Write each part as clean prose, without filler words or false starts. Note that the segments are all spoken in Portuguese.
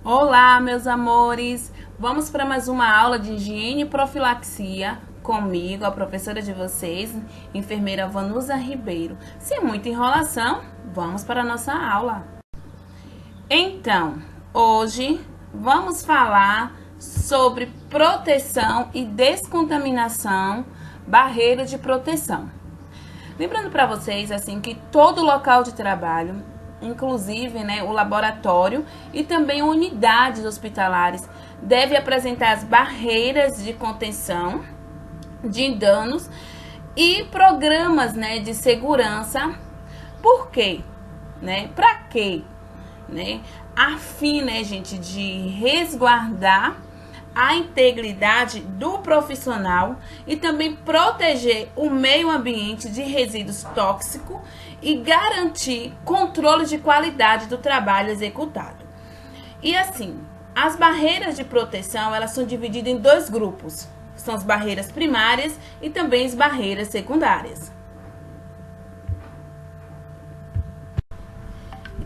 Olá, meus amores! Vamos para mais uma aula de higiene e profilaxia comigo, a professora de vocês, enfermeira Vanusa Ribeiro. Sem muita enrolação, vamos para a nossa aula. Então, hoje vamos falar sobre proteção e descontaminação, barreira de proteção. Lembrando para vocês assim que todo local de trabalho, inclusive, o laboratório e também unidades hospitalares, deve apresentar as barreiras de contenção de danos e programas, de segurança. Por quê? Para quê? A fim, gente, de resguardar a integridade do profissional e também proteger o meio ambiente de resíduos tóxicos e garantir controle de qualidade do trabalho executado. E assim, as barreiras de proteção, elas são divididas em dois grupos. São as barreiras primárias e também as barreiras secundárias.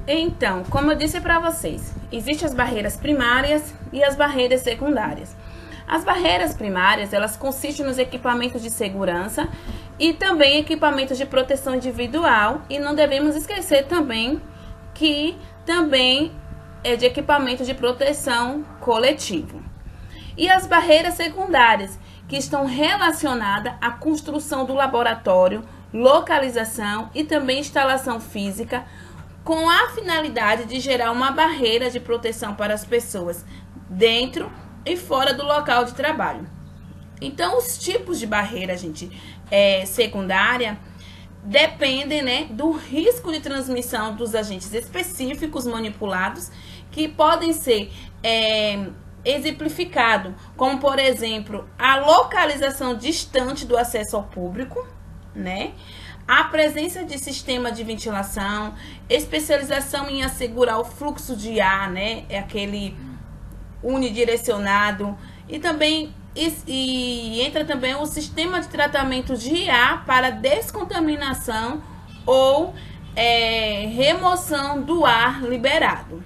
Então, como eu disse para vocês, existem as barreiras primárias e as barreiras secundárias. As barreiras primárias, elas consistem nos equipamentos de segurança e também equipamentos de proteção individual. E não devemos esquecer também que também é de equipamentos de proteção coletivo. E as barreiras secundárias, que estão relacionadas à construção do laboratório, localização e também instalação física, com a finalidade de gerar uma barreira de proteção para as pessoas dentro e fora do local de trabalho. Então, os tipos de barreira, secundária, dependem, do risco de transmissão dos agentes específicos manipulados, que podem ser exemplificados, como, por exemplo, a localização distante do acesso ao público, a presença de sistema de ventilação, especialização em assegurar o fluxo de ar, é aquele unidirecionado, e também entra também o sistema de tratamento de ar para descontaminação ou remoção do ar liberado.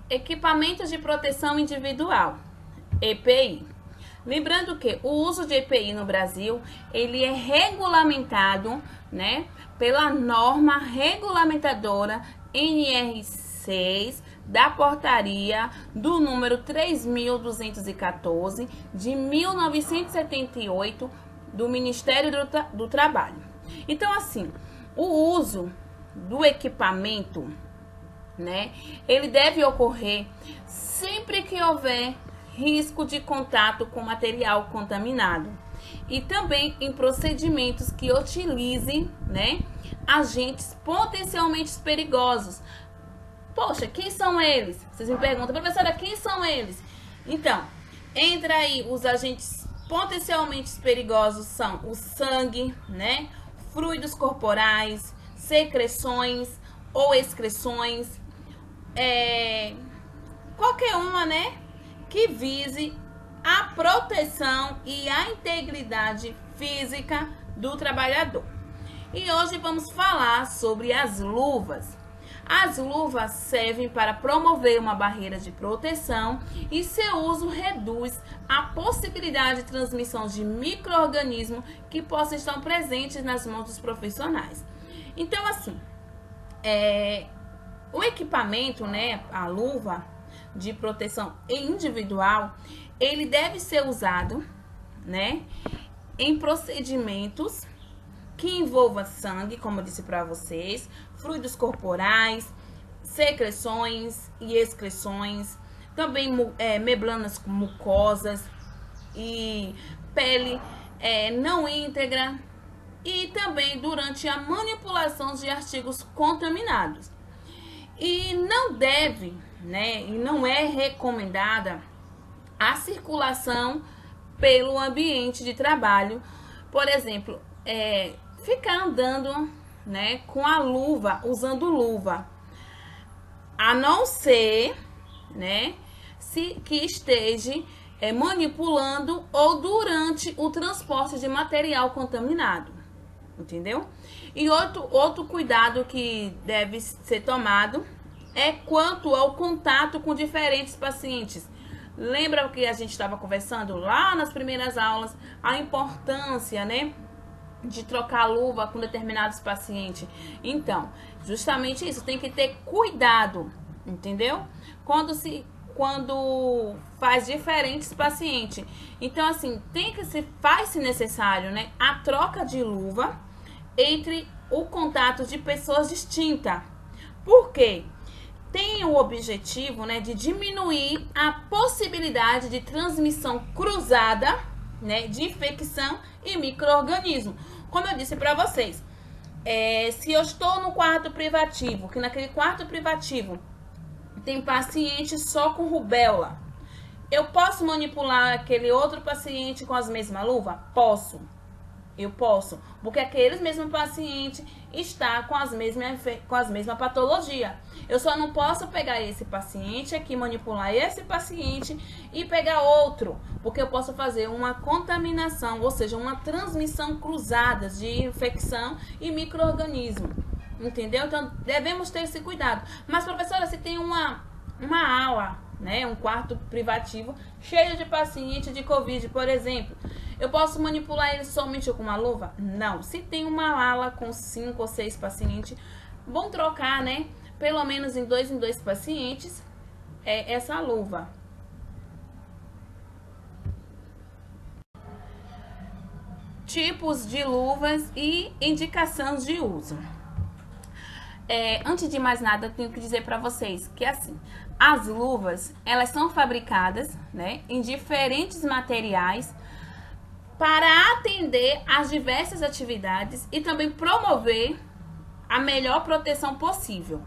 Equipamentos de proteção individual, EPI. Lembrando que o uso de EPI no Brasil, ele é regulamentado, pela norma regulamentadora NR6 da portaria do número 3.214 de 1978 do Ministério do Trabalho. Então, assim, o uso do equipamento, ele deve ocorrer sempre que houver risco de contato com material contaminado e também em procedimentos que utilizem, agentes potencialmente perigosos. Poxa, quem são eles? Vocês me perguntam, professora, quem são eles? Então, entra aí os agentes potencialmente perigosos, são o sangue, fluidos corporais, secreções ou excreções, qualquer uma, que vise a proteção e a integridade física do trabalhador. E hoje vamos falar sobre as luvas. As luvas servem para promover uma barreira de proteção e seu uso reduz a possibilidade de transmissão de micro-organismos que possam estar presentes nas mãos dos profissionais. Então, assim, o equipamento, a luva de proteção individual, ele deve ser usado, em procedimentos que envolvam sangue, como eu disse para vocês, fluidos corporais, secreções e excreções, também membranas mucosas e pele não íntegra, e também durante a manipulação de artigos contaminados. E não deve, e não é recomendada a circulação pelo ambiente de trabalho. Por exemplo, ficar andando, com a luva, usando luva, a não ser, que esteja manipulando ou durante o transporte de material contaminado, entendeu? E outro cuidado que deve ser tomado é quanto ao contato com diferentes pacientes. Lembra que a gente estava conversando lá nas primeiras aulas, a importância, né, de trocar luva com determinados pacientes? Então, justamente isso, tem que ter cuidado, entendeu? Quando faz diferentes pacientes. Então, assim, faz-se necessário, né, a troca de luva entre o contato de pessoas distintas. Por quê? Tem o objetivo, né, de diminuir a possibilidade de transmissão cruzada, né, de infecção e micro-organismo. Como eu disse para vocês, se eu estou no quarto privativo, que naquele quarto privativo tem paciente só com rubéola, eu posso manipular aquele outro paciente com as mesmas luvas? Posso. Eu posso, porque aquele mesmo paciente está com as mesmas patologias. Eu só não posso pegar esse paciente aqui, manipular esse paciente e pegar outro, porque eu posso fazer uma contaminação, ou seja, uma transmissão cruzada de infecção e micro-organismo. Entendeu? Então, devemos ter esse cuidado. Mas, professora, se tem uma ala, né, um quarto privativo cheio de pacientes de Covid, por exemplo, eu posso manipular ele somente com uma luva? Não. Se tem uma ala com 5 ou 6 pacientes, vão trocar, né, pelo menos em 2 pacientes, essa luva. Tipos de luvas e indicações de uso. Antes de mais nada, eu tenho que dizer para vocês que, assim, as luvas, elas são fabricadas, né, em diferentes materiais para atender às diversas atividades e também promover a melhor proteção possível.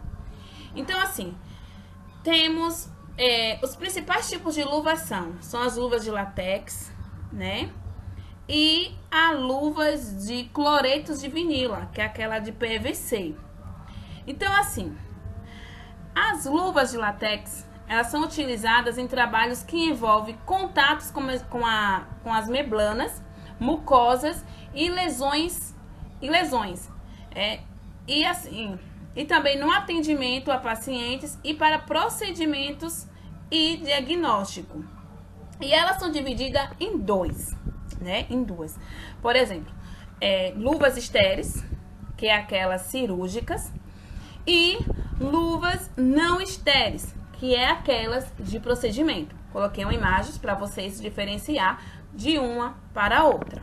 Então, assim, temos os principais tipos de luvas são as luvas de látex, né, e as luvas de cloretos de vinila, que é aquela de PVC. Então, assim, as luvas de látex, elas são utilizadas em trabalhos que envolvem contatos com as membranas, mucosas e lesões. E também no atendimento a pacientes e para procedimentos e diagnóstico. E elas são divididas em duas. Por exemplo, luvas estéreis, que é aquelas cirúrgicas, e luvas não estéreis, que é aquelas de procedimento. Coloquei uma imagem para vocês diferenciar de uma para a outra.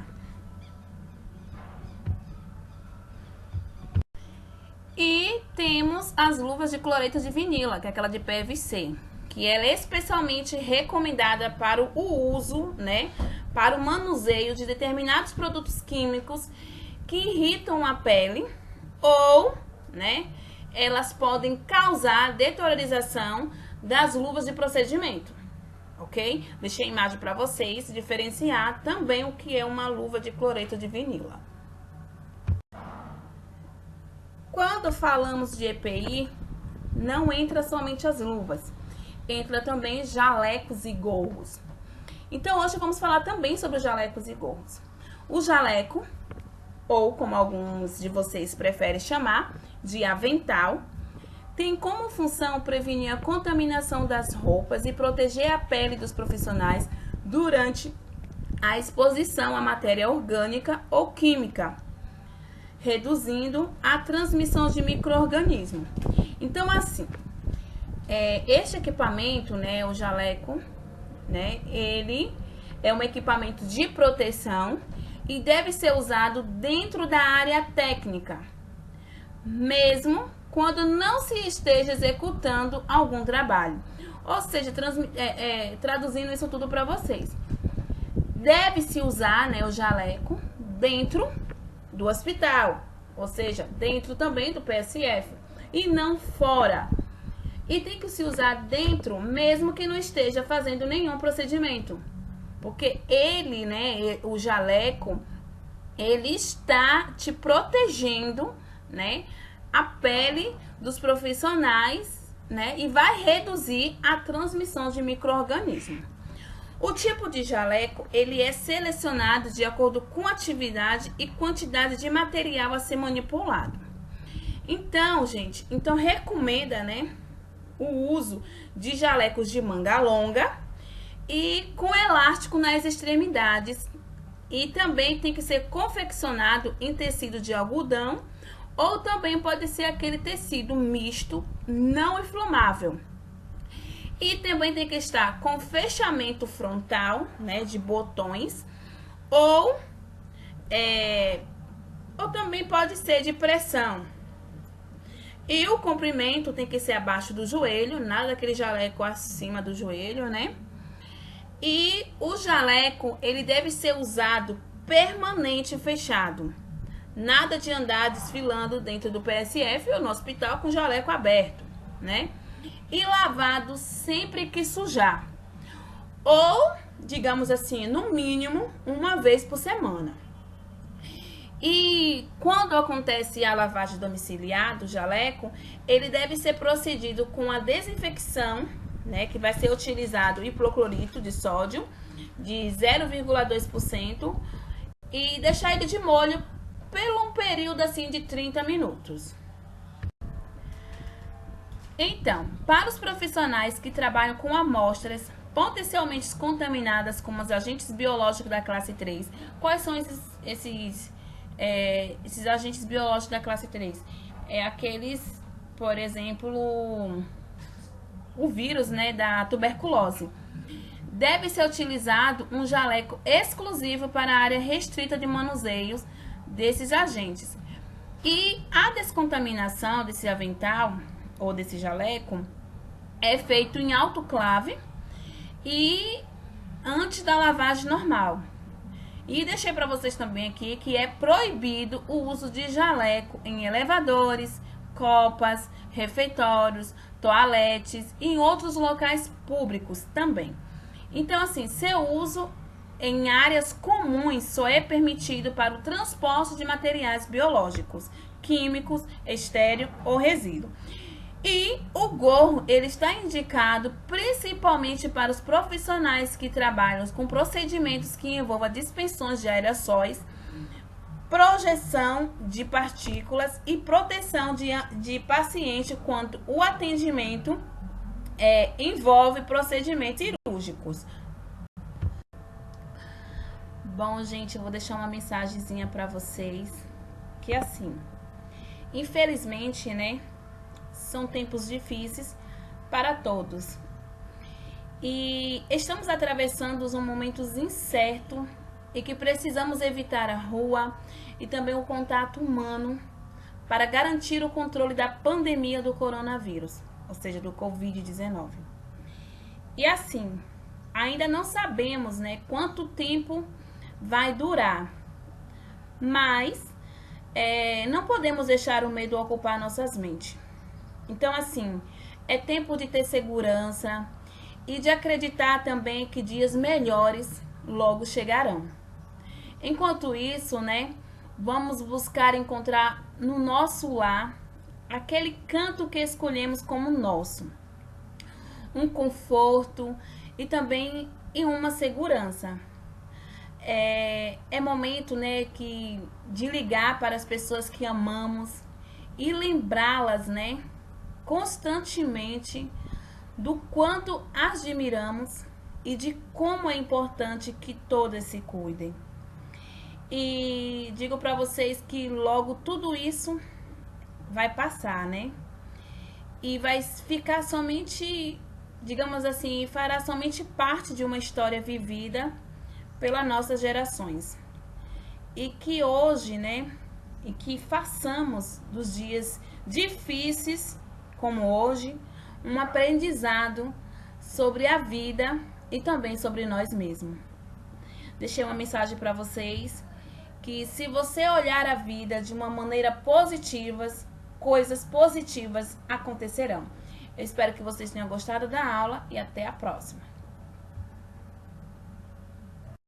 E temos as luvas de cloreto de vinila, que é aquela de PVC, que ela é especialmente recomendada para o uso, né, para o manuseio de determinados produtos químicos que irritam a pele ou, né, elas podem causar deteriorização das luvas de procedimento, ok? Deixei a imagem para vocês diferenciar também o que é uma luva de cloreto de vinila. Quando falamos de EPI, não entra somente as luvas, entra também jalecos e gorros. Então, hoje vamos falar também sobre os jalecos e gorros. O jaleco, ou como alguns de vocês preferem chamar, de avental, tem como função prevenir a contaminação das roupas e proteger a pele dos profissionais durante a exposição à matéria orgânica ou química, reduzindo a transmissão de micro-organismos. Então, assim, este equipamento, né, o jaleco, né, ele é um equipamento de proteção e deve ser usado dentro da área técnica, mesmo quando não se esteja executando algum trabalho. Ou seja, traduzindo isso tudo para vocês, deve-se usar, né, o jaleco dentro do hospital, ou seja, dentro também do PSF e não fora. E tem que se usar dentro, mesmo que não esteja fazendo nenhum procedimento, porque ele, né, o jaleco, ele está te protegendo, né, a pele dos profissionais, né, e vai reduzir a transmissão de micro-organismos. O tipo de jaleco, ele é selecionado de acordo com a atividade e quantidade de material a ser manipulado. Então, gente, recomenda, né, o uso de jalecos de manga longa e com elástico nas extremidades. E também tem que ser confeccionado em tecido de algodão ou também pode ser aquele tecido misto não inflamável. E também tem que estar com fechamento frontal, né, de botões, ou também pode ser de pressão. E o comprimento tem que ser abaixo do joelho, nada daquele jaleco acima do joelho, né? E o jaleco, ele deve ser usado permanente fechado. Nada de andar desfilando dentro do PSF ou no hospital com o jaleco aberto, né? E lavado sempre que sujar. Ou, digamos assim, no mínimo, uma vez por semana. E quando acontece a lavagem domiciliar do jaleco, ele deve ser procedido com a desinfecção, né, que vai ser utilizado hipoclorito de sódio de 0,2% e deixar ele de molho por um período assim de 30 minutos. Então, para os profissionais que trabalham com amostras potencialmente contaminadas como os agentes biológicos da classe 3, quais são esses agentes biológicos da classe 3? Aqueles, por exemplo, o vírus, né, da tuberculose. Deve ser utilizado um jaleco exclusivo para a área restrita de manuseios desses agentes. E a descontaminação desse avental ou desse jaleco é feito em autoclave e antes da lavagem normal. E deixei para vocês também aqui que é proibido o uso de jaleco em elevadores, copas, refeitórios, toaletes e em outros locais públicos também. Então, assim, seu uso em áreas comuns só é permitido para o transporte de materiais biológicos, químicos, estéreo ou resíduo. E o gorro, ele está indicado principalmente para os profissionais que trabalham com procedimentos que envolvam dispensões de aerossóis, projeção de partículas e proteção de paciente quando o atendimento envolve procedimentos cirúrgicos. Bom, gente, eu vou deixar uma mensagenzinha para vocês, que assim, infelizmente, né, são tempos difíceis para todos. E estamos atravessando um momento incerto e que precisamos evitar a rua e também o contato humano para garantir o controle da pandemia do coronavírus, ou seja, do Covid-19. E assim, ainda não sabemos, né, quanto tempo vai durar, mas não podemos deixar o medo ocupar nossas mentes. Então, assim, é tempo de ter segurança e de acreditar também que dias melhores logo chegarão. Enquanto isso, né, vamos buscar encontrar no nosso lar aquele canto que escolhemos como nosso, um conforto e também em uma segurança. É momento, né, de ligar para as pessoas que amamos e lembrá-las, né, constantemente do quanto as admiramos e de como é importante que todas se cuidem. E digo para vocês que logo tudo isso vai passar, né? E vai ficar somente, digamos assim, fará somente parte de uma história vivida pelas nossas gerações. E que hoje, né, e que façamos dos dias difíceis como hoje, um aprendizado sobre a vida e também sobre nós mesmos. Deixei uma mensagem para vocês que se você olhar a vida de uma maneira positiva, coisas positivas acontecerão. Eu espero que vocês tenham gostado da aula e até a próxima.